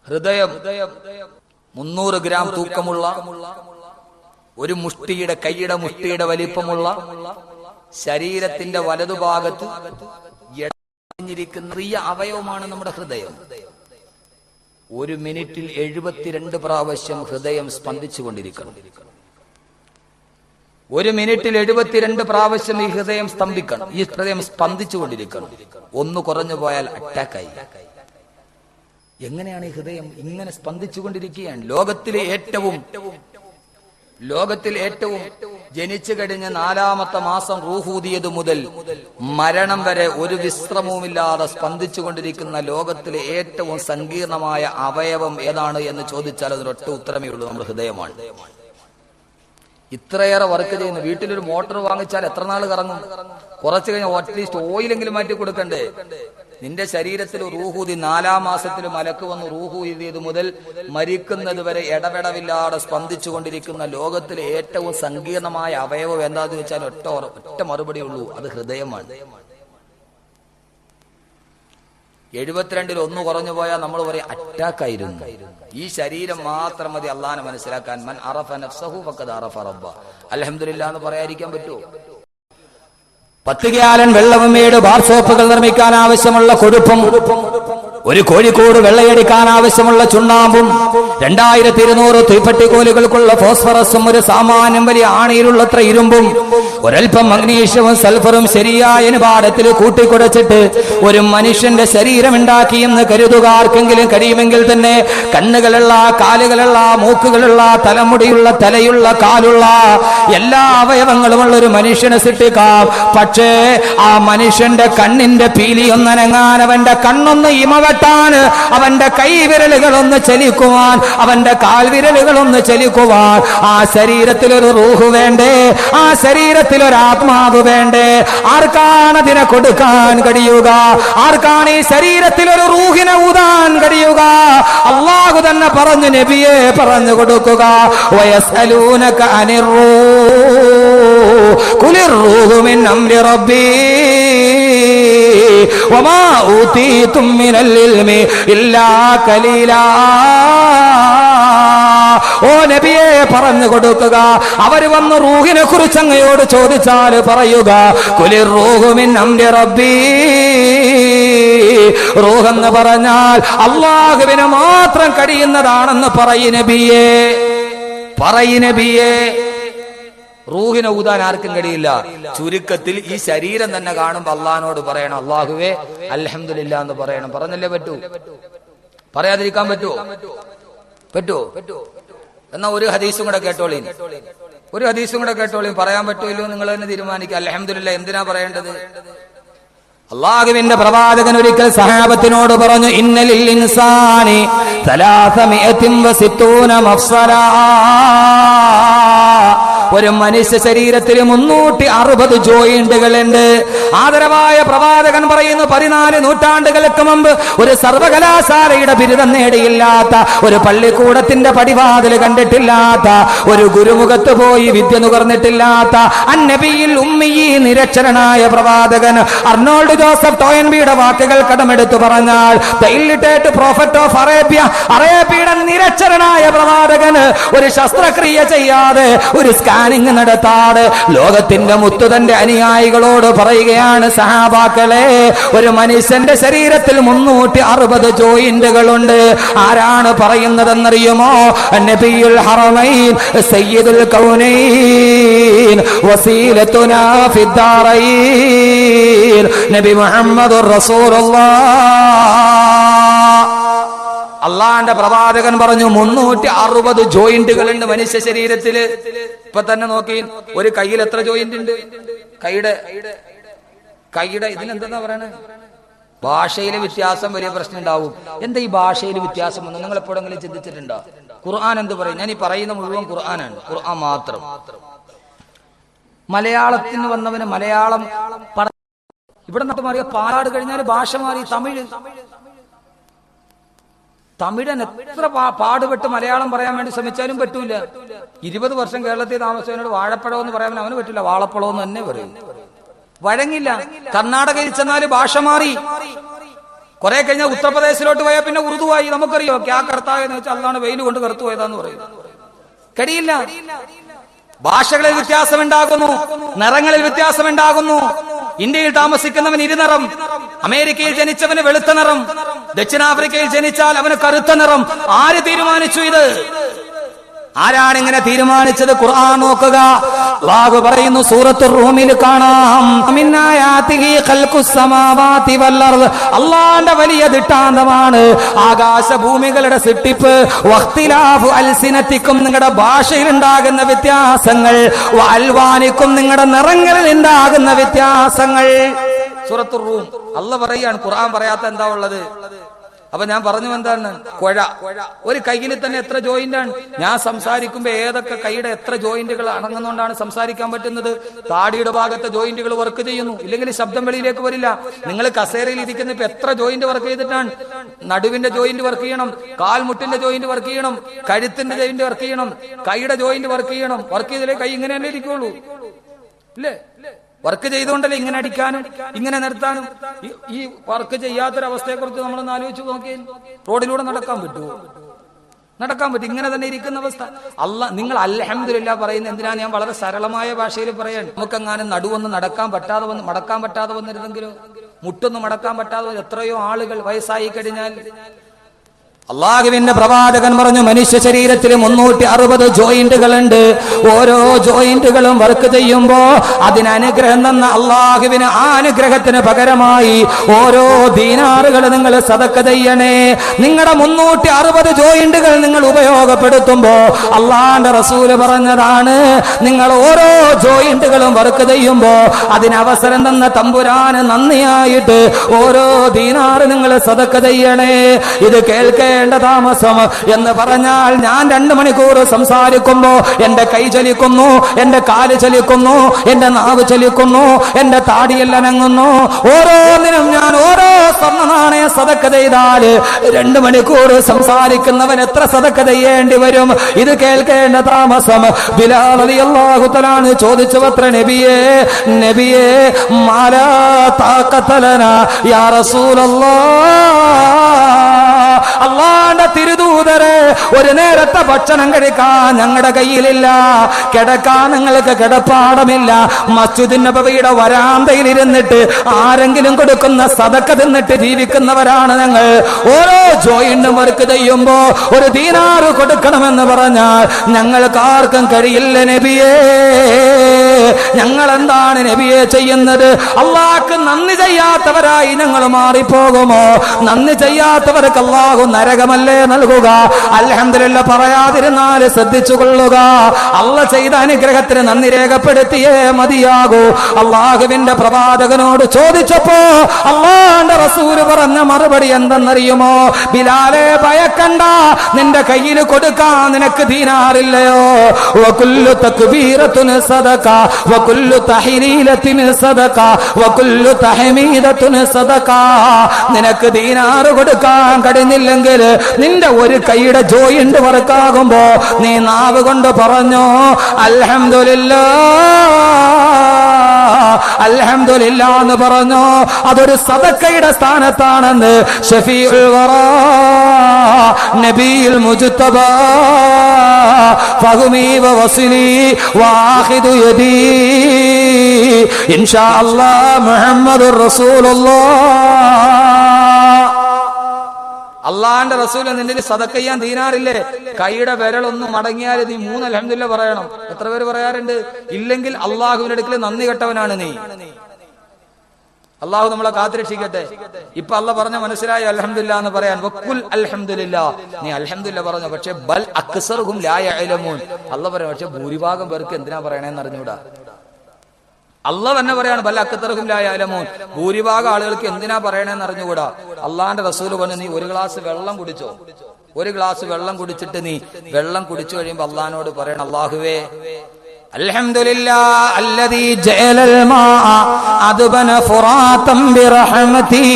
ഹൃദയം 300 ഗ്രാം തൂക്കമുള്ള ഒരു മുഷ്ടിയുടെ കൈയുടെ മുഷ്ടിയുടെ വലിപ്പമുള്ള ശരീരത്തിന്റെ വലതുഭാഗത്ത് ിരിക്കുന്ന അവയവമാണ് നമ്മുടെ ഹൃദയം. ഒരു മിനിറ്റിൽ 72 പ്രാവശ്യം ഹൃദയം സ്പന്ദിച്ചുകൊണ്ടിരിക്കണം. ഒരു മിനിറ്റിൽ 72 പ്രാവശ്യം ഈ ഹൃദയം സ്തംഭിക്കണം. ഈ ഹൃദയം സ്പന്ദിച്ചുകൊണ്ടിരിക്കണം. ഒന്ന് കുറഞ്ഞു പോയാൽ അറ്റാക്കായി. എങ്ങനെയാണ് ഈ ഹൃദയം ഇങ്ങനെ സ്പന്ദിച്ചുകൊണ്ടിരിക്കുകയാണ്? ലോകത്തിൽ ഏറ്റവും ജനിച്ചു കഴിഞ്ഞ 4ാമത്തെ മാസം റൂഹൂതിയത് മുതൽ മരണം വരെ ഒരു വിശ്രമവുമില്ലാതെ സ്പന്ദിച്ചുകൊണ്ടിരിക്കുന്ന ലോകത്തിലെ ഏറ്റവും സങ്കീർണമായ അവയവം ഏതാണ് എന്ന് ചോദിച്ചാൽ അതിനൊറ്റ ഉത്തരമേ ഉള്ളൂ, നമ്മുടെ ഹൃദയമാണ്. ഇത്രയേറെ വർക്ക് ചെയ്യുന്നു. വീട്ടിലൊരു മോട്ടോർ വാങ്ങിച്ചാൽ എത്ര നാൾ കറങ്ങും? കുറച്ചു കഴിഞ്ഞാൽ അറ്റ്ലീസ്റ്റ് ഓയിലെങ്കിലും മാറ്റി കൊടുക്കണ്ടേ? നിന്റെ ശരീരത്തിൽ റൂഹൂതി 4ാം മാസത്തിൽ മലക്ക് വന്ന് റൂഹൂതിയത് മുതൽ മരിക്കുന്നത് വരെ ഇടപെടവില്ലാതെ സ്പന്ദിച്ചുകൊണ്ടിരിക്കുന്ന ലോകത്തിലെ ഏറ്റവും സങ്കീർണമായ അവയവം എന്താന്ന് വെച്ചാൽ ഒറ്റ മറുപടി ഉള്ളൂ, അത് ഹൃദയമാണ്. 72-ൽ 1 കുറഞ്ഞു പോയാൽ നമ്മൾ പറയും അറ്റാക്കായിരുന്നു. ഈ ശരീരം മാത്രം മതി അള്ളാഹനെ മനസ്സിലാക്കാൻ. മൻ അറഫ നഫ്സഹു ഫഖദ് അറഫ റബ്ബ. അൽഹംദുലില്ലാഹ് എന്ന് പറയാതിരിക്കാൻ പറ്റുമോ? 10 ഗ്യാലൻ വെള്ളവും 7 ബാർ സോപ്പുകൾ നിർമ്മിക്കാൻ ആവശ്യമുള്ള കൊഴുപ്പും, ഒരു കോഴിക്കോട് വെള്ളയടിക്കാൻ ആവശ്യമുള്ള ചുണ്ണാമ്പും, 2200 തീപ്പെട്ടിക്കോലുകൾക്കുള്ള ഫോസ്ഫറസും, ഒരു സാമാന്യം വലിയ ആണിയിലുള്ളത്ര ഇരുമ്പും, ഒരൽപ്പം മഗ്നീഷ്യവും സൾഫറും ശരിയായ അനുപാതത്തിൽ കൂട്ടിക്കുടച്ചിട്ട് ഒരു മനുഷ്യന്റെ ശരീരം ഉണ്ടാക്കിയെന്ന് കരുതുക. ആർക്കെങ്കിലും കഴിയുമെങ്കിൽ തന്നെ കണ്ണുകളുള്ള, കാലുകളുള്ള, മൂക്കുകളുള്ള, തലമുടിയുള്ള, തലയുള്ള, കാലുള്ള എല്ലാ അവയവങ്ങളുമുള്ള ഒരു മനുഷ്യനെ സൃഷ്ടിക്കാം. പക്ഷേ ആ മനുഷ്യന്റെ കണ്ണിന്റെ പീലിയൊന്നനങ്ങാൻ, അവന്റെ കണ്ണൊന്ന് ഇമവട്ടാൻ, അവന്റെ കൈവിരലുകളൊന്ന് ചലിക്കുവാൻ, അവന്റെ കാൽവിരലുകളൊന്ന് ചലിക്കുവാൻ ആ ശരീരത്തിൽ ഒരു റൂഹ് വേണ്ടേ? ആ ശരീരത്തിൽ ഒരു ആത്മാവ് വേണ്ടേ? ആർക്കാണ് അതിനെ കൊടുക്കാൻ കഴിയുക? ആർക്കാണ് ഈ ശരീരത്തിൽ ഒരു റൂഹിനെ ഊതാൻ കഴിയുക? അല്ലാഹു തന്നെ പറഞ്ഞു, നബിയെ പറഞ്ഞു കൊടുക്കുക. വയസ്അലൂനക അനിർ റൂഹ് ഖുലിർ റൂഹു മിൻ അംരി റബ്ബി വമാ ഊതീതും മിനൽ ഇൽമി ഇല്ലാ ഖലീലാ. ഓ നബിയെ പറഞ്ഞു കൊടുക്കുക. അവര് വന്ന് റൂഹിനെ കുറിച്ച് അങ്ങയോട് ചോദിച്ചാൽ പറയുക, ഖുലിർ റൂഹു മിൻ അംരി റബ്ബി. റൂഹ് എന്ന് പറഞ്ഞാൽ അല്ലാഹുവിന് മാത്രം കഴിയുന്നതാണെന്ന് പറയ് നബിയേ. റൂഹിനെ ഊതാൻ ആർക്കും കഴിയില്ല. ചുരുക്കത്തിൽ ഈ ശരീരം തന്നെ കാണുമ്പോ അള്ളാഹിനോട് പറയണം, അല്ലാഹുവേ അൽഹംദുലില്ലാ എന്ന് പറയണം. പറഞ്ഞല്ലേ പറ്റൂ? പറയാതിരിക്കാൻ പറ്റുമോ? എന്നാ ഒരു ഹദീസും കൂടെ കേട്ടോളീൻ. പറയാൻ പറ്റുമല്ലോ നിങ്ങൾ തന്നെ തീരുമാനിക്കുക. അൽഹംദുലില്ലാ എന്തിനാ പറയേണ്ടത്? അല്ലാഹുവിന്റെ പ്രവാചകൻ ഒരിക്കൽ സഹാബത്തിനോട് പറഞ്ഞു, ഇന്നലിൽ ഇൻസാനി 360 മഫ്സല. ഒരു മനുഷ്യ ശരീരത്തിൽ 360 ജോയിന്റുകളുണ്ട്. ആദരവായ പ്രവാചകൻ പറയുന്നു, 14 നൂറ്റാണ്ടുകൾക്ക് മുമ്പ് ഒരു സർവകലാശാലയുടെ ബിരുദം നേടിയില്ലാത്ത, ഒരു പള്ളിക്കൂടത്തിന്റെ പടിവാതിൽ കണ്ടിട്ടില്ലാത്ത, ഒരു ഗുരുമുഖത്ത് പോയി വിദ്യ നുകർന്നിട്ടില്ലാത്ത അന്നബിയിൽ ഉമ്മിയി നിരക്ഷരനായ പ്രവാചകൻ അർണോൾഡ് ജോസഫ് ടോയൻബിയുടെ വാക്കുകൾ കടമെടുത്തു പറഞ്ഞാൽ, the illiterate prophet of Arabia, അറേബ്യയുടെ നിരക്ഷരനായ പ്രവാചകന് ഒരു ശസ്ത്രക്രിയ ചെയ്യാതെ, ഒരു സ്കാനിങ് നടത്താതെ ലോകത്തിന്റെ മുത്തു തന്റെ അനുയായികളോട് പറയുകയാണ്, സഹാബാക്കളെ, ഒരു മനുഷ്യന്റെ ശരീരത്തിൽ 360 ജോയിന്റുകളുണ്ട്. ആരാണ് പറയുന്നതെന്നറിയുമോ? നബിയുൽ ഹറമൈൻ സയ്യിദുൽ കൗനൈൻ വസീലത്തുനാ ഫിദ്ദാറൈൻ നബി മുഹമ്മദുർ റസൂലുള്ളാഹ്. അള്ളാന്റെ പ്രവാചകൻ പറഞ്ഞു 360 ജോയിന്റുകളുണ്ട് മനുഷ്യ ശരീരത്തില്. ഇപ്പൊ തന്നെ നോക്കി, ഒരു കയ്യിൽ എത്ര ജോയിന്റ് ഉണ്ട്? കൈയുടെ ഇതിനെന്താ പറയണേ? ഭാഷയിലെ വ്യത്യാസം വലിയ പ്രശ്നം ഉണ്ടാവും. എന്താ ഈ ഭാഷയിൽ വ്യത്യാസം വന്നു? നിങ്ങൾ എപ്പോഴെങ്കിലും ചിന്തിച്ചിട്ടുണ്ടോ? ഖുർആൻ എന്ത് പറയും? ഞാൻ ഈ പറയുന്ന മുഴുവൻ ഖുർആനാണ്, ഖുർആൻ മാത്രം. മലയാളത്തിന് വന്നവന് മലയാളം ഇവിടെ നട്ട് മാറിയ പാലാട് കഴിഞ്ഞാൽ ഭാഷ മാറി. തമിഴൻ എത്ര പാടുപെട്ട് മലയാളം പറയാൻ വേണ്ടി ശ്രമിച്ചാലും പറ്റൂല. 20 വർഷം കേരളത്തിൽ താമസിച്ചവനോട് വാഴപ്പഴം എന്ന് പറയാൻ അവന് പറ്റില്ല, വാളപ്പഴം എന്ന് തന്നെ പറയും. വഴങ്ങില്ല. കർണാടകയിൽ ചെന്നാല് ഭാഷ മാറി. കുറെ കഴിഞ്ഞാൽ ഉത്തർപ്രദേശിലോട്ട് പോയാൽ പിന്നെ ഉറുദുവായി. നമുക്കറിയോ ക്യാ കർത്താവെന്ന് വെച്ചാൽ അള്ളാണ് വെയിൽ കൊണ്ട് കറുത്തു പോയതാന്ന് പറയും. കഴിയില്ല. ഭാഷകളിൽ വ്യത്യാസമുണ്ടാകുന്നു, നിറങ്ങളിൽ വ്യത്യാസമുണ്ടാകുന്നു. ഇന്ത്യയിൽ താമസിക്കുന്നവൻ ഇരുനിറം, അമേരിക്കയിൽ ജനിച്ചവന് വെളുത്ത നിറം, ദക്ഷിണാഫ്രിക്കയിൽ ജനിച്ചാൽ അവന് കറുത്ത നിറം. ആര് തീരുമാനിച്ചു ഇത്? ആരാണ് ഇങ്ങനെ തീരുമാനിച്ചത്? ഖുർആൻ നോക്കുക. അല്ലാഹു പറയുന്നു സൂറത്തുർ റൂമിൽ കാണാം, അല്ലാഹുവിന്റെ വലിയ ദിട്ടാന്തമാണ് ആകാശഭൂമികളുടെ സൃഷ്ടിപ്പ്. വഖ്തിലാഫു അൽസിനത്തിക്കും, നിങ്ങളുടെ ഭാഷയിൽ ഉണ്ടാകുന്ന വ്യത്യാസങ്ങൾ, വഅൽവാനിക്കും, നിങ്ങളുടെ നിറങ്ങളിൽ ഉണ്ടാകുന്ന വ്യത്യാസങ്ങൾ. സൂറത്തുർ റൂം അല്ലാഹു പറയാണ്. ഖുർആൻ പറയാത്ത എന്താ ഉള്ളത്? അപ്പൊ ഞാൻ പറഞ്ഞു എന്താണ്? കുഴ. ഒരു കയ്യിൽ തന്നെ എത്ര ജോയിന്റ് ആണ്? ഞാൻ സംസാരിക്കുമ്പോ ഏതൊക്കെ കൈയുടെ എത്ര ജോയിന്റുകൾ അടങ്ങുന്നോണ്ടാണ് സംസാരിക്കാൻ പറ്റുന്നത്? താടിയുടെ ഭാഗത്തെ ജോയിന്റുകൾ വർക്ക് ചെയ്യുന്നു, ഇല്ലെങ്കിൽ ശബ്ദം വെളിയിലേക്ക് വരില്ല. നിങ്ങൾ കസേരയിൽ ഇരിക്കുന്ന ഇപ്പൊ എത്ര ജോയിന്റ് വർക്ക് ചെയ്തിട്ടാണ്? നടുവിന്റെ ജോയിന്റ് വർക്ക് ചെയ്യണം, കാൽമുട്ടിന്റെ ജോയിന്റ് വർക്ക് ചെയ്യണം, കഴുത്തിന്റെ ജോയിന്റ് വർക്ക് ചെയ്യണം, കൈയുടെ ജോയിന്റ് വർക്ക് ചെയ്യണം. വർക്ക് ചെയ്തില്ലേ കൈ ഇങ്ങനെ തന്നെ ഇരിക്കുള്ളൂ, ഇല്ലേ? വർക്ക് ചെയ്തുകൊണ്ടല്ലേ ഇങ്ങനെ അടിക്കാനും ഇങ്ങനെ നിർത്താനും. ഈ വർക്ക് ചെയ്യാത്തൊരവസ്ഥയെ കുറിച്ച് നമ്മളൊന്ന് ആലോചിച്ച് നോക്കിയാൽ റോഡിലൂടെ നടക്കാൻ പറ്റുമോ? നടക്കാൻ പറ്റും. ഇങ്ങനെ തന്നെ ഇരിക്കുന്ന അവസ്ഥ. നിങ്ങൾ അൽഹംദുലില്ലാ പറയുന്നത് എന്തിനാ? ഞാൻ വളരെ സരളമായ ഭാഷയിൽ പറയാൻ. നമുക്കെങ്ങാനും നടുവൊന്നും മടക്കാൻ പറ്റാതെ വന്നിരുന്നെങ്കിലോ, മുട്ടൊന്നും മടക്കാൻ പറ്റാതെ എത്രയോ ആളുകൾ വയസ്സായി കഴിഞ്ഞാൽ. അള്ളാഹുവിന്റെ പ്രവാചകൻ പറഞ്ഞു, മനുഷ്യ ശരീരത്തിൽ 360 ജോയിന്റുകളുണ്ട്. ഓരോ ജോയിന്റുകളും വർക്ക് ചെയ്യുമ്പോ അതിന് അനുഗ്രഹം തന്ന അള്ളാഹുവിന് ആ അനുഗ്രഹത്തിന് പകരമായി ഓരോ ദീനാറുകൾ നിങ്ങൾ സദക്ക ചെയ്യണേ. നിങ്ങളുടെ 360 ജോയിന്റുകൾ നിങ്ങൾ ഉപയോഗപ്പെടുത്തുമ്പോ അള്ളാന്റെ റസൂല് പറഞ്ഞതാണ്, നിങ്ങൾ ഓരോ ജോയിന്റുകളും വർക്ക് ചെയ്യുമ്പോ അതിന് അവസരം തന്ന തമ്പുരാന് നന്ദിയായിട്ട് ഓരോ ദീനാറ് നിങ്ങൾ സദക്ക ചെയ്യണേ. ഇത് കേൾക്കേ താമസം എന്ന് പറഞ്ഞാൽ, ഞാൻ 2 മണിക്കൂർ സംസാരിക്കുമ്പോ എന്റെ കൈ ചലിക്കുന്നു, എന്റെ കാല് ചലിക്കുന്നു, എന്റെ നാവ് ചലിക്കുന്നു, എന്റെ താടിയെല്ലാം അനങ്ങുന്നു. ഓരോന്നിനും ഞാൻ ഓരോ സ്വർണ്ണ നാണയ സദക്ക ചെയ്താൽ 2 മണിക്കൂർ സംസാരിക്കുന്നവൻ എത്ര സദക്ക ചെയ്യേണ്ടി വരും? ഇത് കേൾക്കേണ്ട താമസം. ബിലാൽ റളിയല്ലാഹു തആല ചോദിച്ചുവത്ര, നബിയേ മാലാ താഖത ലനാ യാ റസൂലല്ലാഹ്. അള്ളാന്റെ തിരുദൂതരെ, ഒരു നേരത്തെ ഭക്ഷണം കഴിക്കാൻ ഞങ്ങളുടെ കയ്യിലില്ല, കിടക്കാൻ നിങ്ങൾക്ക് കിടപ്പാടമില്ല. മസ്ജിദുൻ നബവിയുടെ വരാന്തയിൽ ഇരുന്നിട്ട് ആരെങ്കിലും കൊടുക്കുന്ന സദക്ക തിന്നിട്ട് ജീവിക്കുന്നവരാണ് ഞങ്ങൾ. ഓരോ ജോയിന്റും വർക്ക് ചെയ്യുമ്പോ 1 ദീനാറ് കൊടുക്കണമെന്ന് പറഞ്ഞാൽ ഞങ്ങൾക്ക് ആർക്കും കഴിയില്ല നബിയേ. ഞങ്ങൾ എന്താണ് നബിയെ ചെയ്യുന്നത്? അള്ളാഹ്ക്ക് നന്ദി ചെയ്യാത്തവരായി ഞങ്ങൾ മാറിപ്പോകുമോ? നന്ദി ചെയ്യാത്തവർക്ക് അള്ളാഹു നരകമല്ലേ നൽകുക? അൽഹംദുലില്ലാഹ് പറയാതിരുന്നാൽ ശ്രദ്ധിച്ചു കൊള്ളുക. അള്ളാഹ് ചെയ്ത അനുഗ്രഹത്തിന് നന്ദി രേഖപ്പെടുത്തിയേ മതിയാകൂ. അള്ളാഹുവിന്റെ പ്രവാചകനോട് ചോദിച്ചപ്പോ അള്ളാഹുവിന്റെ റസൂല് പറഞ്ഞ മറുപടി എന്തെന്നറിയുമോ? ബിലാലെ ഭയക്കണ്ട, നിന്റെ കയ്യിൽ കൊടുക്കാൻ നിനക്ക് ദീനാറില്ലയോ? വകുല്ലു തക്ബീറത്തുൻ സദഖ വകുല്ലു തഹ്ലീലത്തിൻ സദഖ വകുല്ലു തഹ്മീദത്തുൻ സദഖ. നിനക്ക് ദീനാറ് കൊടുക്കാൻ കഴിഞ്ഞില്ലെങ്കിൽ നിന്റെ ഒരു കൈയുടെ ജോയിന്റ് വർക്കാകുമ്പോ നീ നാവ് കൊണ്ട് പറഞ്ഞോ അൽഹംദുലില്ലാ എന്ന് പറഞ്ഞോ. അതൊരു സദഖയുടെ സ്ഥാനത്താണെന്ന് ശഫീഉൽ വറാ നബിയുൽ മുജ്തബാ ഫഹുമി വവസിലി വാഖിദു യദി ഇൻഷാ അല്ലാഹ് മുഹമ്മദുർ റസൂലുള്ളാഹ്. അള്ളാന്റെ റസൂൽ നിന്റെ സദക്ക ചെയ്യാൻ ദീനാറില്ലേ? കൈയുടെ വിരലൊന്നും മടങ്ങിയാൽ നീ 3 അൽഹംദുലില്ലാ പറയണം. എത്ര പേര് പറയാറുണ്ട്? ഇല്ലെങ്കിൽ അള്ളാഹുവിന്റെ അടുക്കൽ നന്ദി കെട്ടവനാണ് നീ. അള്ളാഹു നമ്മളെ കാത്തുരക്ഷിക്കട്ടെ. ഇപ്പൊ അള്ളാഹ് പറഞ്ഞ മനസ്സിലായി അൽഹംദുലില്ലാ എന്ന് പറയാൻ. വഖുൽ അൽഹംദുലില്ലാ, നീ അൽഹംദുലില്ലാ പറഞ്ഞു. പക്ഷെ ബൽ അക്സറുഹും ലാ യഅലമൂൻ, അള്ളാഹ് പറയാം. പക്ഷെ ഭൂരിഭാഗം പേർക്ക് എന്തിനാ പറയണേന്ന് അറിഞ്ഞൂടാ. അള്ളാഹ് തന്നെ പറയാണ് ബൽ അക്സറുഹും ലാ യഅലമൂൻ, ഭൂരിഭാഗം ആളുകൾക്ക് എന്തിനാ പറയണേന്ന് അറിഞ്ഞുകൂടാ. അള്ളാന്റെ റസൂല് പറഞ്ഞു, നീ 1 ഗ്ലാസ് വെള്ളം കുടിച്ചോ. 1 ഗ്ലാസ് വെള്ളം കുടിച്ചിട്ട് നീ വെള്ളം കുടിച്ചു കഴിയുമ്പോ അള്ളാഹിനോട് പറയണം, അല്ലാഹുവേ അൽഹംദുലില്ലാഹ് അല്ലദീ ജഅലൽ മാഅ അദ്ബന ഫുറാതൻ ബിറഹ്മതി.